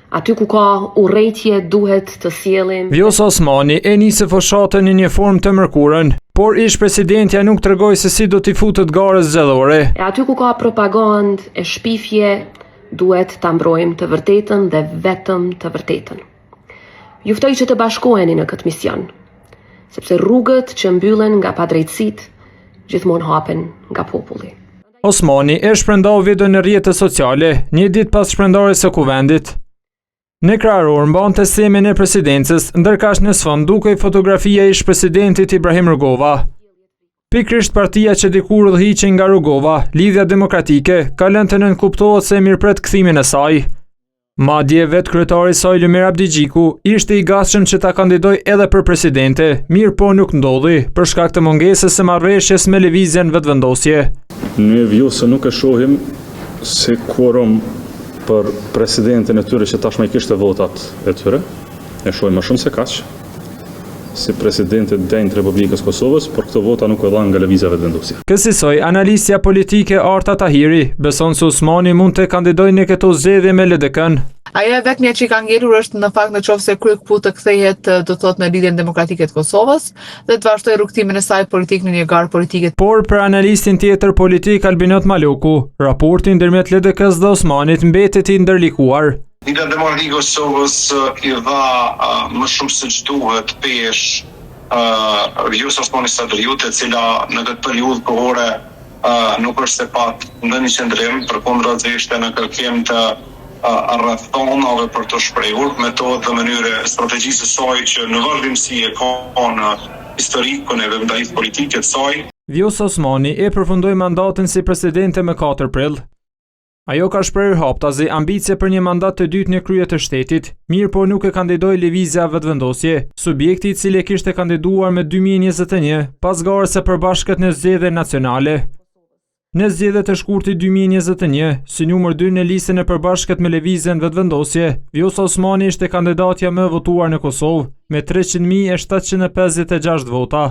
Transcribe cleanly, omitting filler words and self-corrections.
Aty ku ka urrejtje duhet të sjellim. Vjosa Osmani e nisi fushatën në një formë të mërkurën, por ish-presidentja nuk tregoi se si do t'i futet garës zgjedhore. E aty ku ka propagandë e shpifje, duhet ta mbrojmë të vërtetën dhe vetëm të vërtetën. Juftoj që të bashkoheni në këtë mision, sepse rrugët që mbyllen nga padrejtësitë gjithmonë hapen nga populli. Osmani e shpërndau video në rrjetet sociale, një ditë pas shpërndarjes së kuvendit. Në krahor mbante semin e presidencës, ndërkaq në sfond dukej fotografia e ish-presidentit Ibrahim Rugova. Pikërisht partia që dikur udhëhiqej nga Rugova, Lidhja Demokratike, ka lënë të nënkuptohet se mirëpret kthimin e saj. Madje vetë kryetari i saj Lumir Abdigjiku ishte i gatshëm që ta kandidojë edhe për presidente, mirë po nuk ndodhi për shkak të mungesës së marrëveshjes me lëvizjen vetëvendosje. Ne Vjosë nuk e shohim si quorum për presidentin e tyre që tashmë i kishte votat e tyre. E shohim më shumë se kaq. Si presidentit denjë të Republikës Kosovës, por këto vota nuk e dhanë nga lëvizja vetëvendosje. Kësaj analistja politike Arta Tahiri beson se Osmani mund të kandidojë në këto zgjedhje me LDK-n. Ajo vetmja që ka ngelur është në fakt nëse kryekëputë të kthehet do të thotë në Lidhjen Demokratike të Kosovës dhe të vazhdojë rrugtimin e saj politik në një garë politike. Por për analistin tjetër politik Albinot Maloku, raporti ndërmjet LDK-s dhe Osmanit mbetet i ndërlikuar. Lidhja Demokratike e Kosovës i dha më shumë se ç'duhet pesh Vjosa Osmani Sadriut, e cila në këtë periudhë kohore nuk është se pat ndonjë qendrim, përkundrazi ishte në kërkim të rrethonave për të shprehur metodë dhe mënyre strategjisë së saj që në vazhdimsi e ka në historikun e vendimit politike të saj. Vjosa Osmani e përfundoi mandatin si presidente me 4 prill. Ajo ka shprehur haptazi ambicie për një mandat të dytë në krye të shtetit, mirë po nuk e kandidoi lëvizja vetëvendosje, subjekti i cili kishte kandiduar me 2021 pas garës së përbashkët në zgjedhjet nacionale. Në zgjedhjet e shkurtit 2021, si numër 2 në listën e përbashkët me lëvizjen vetëvendosje, Vjosa Osmani ishte kandidatja më e votuar në Kosovë me 300.756 vota.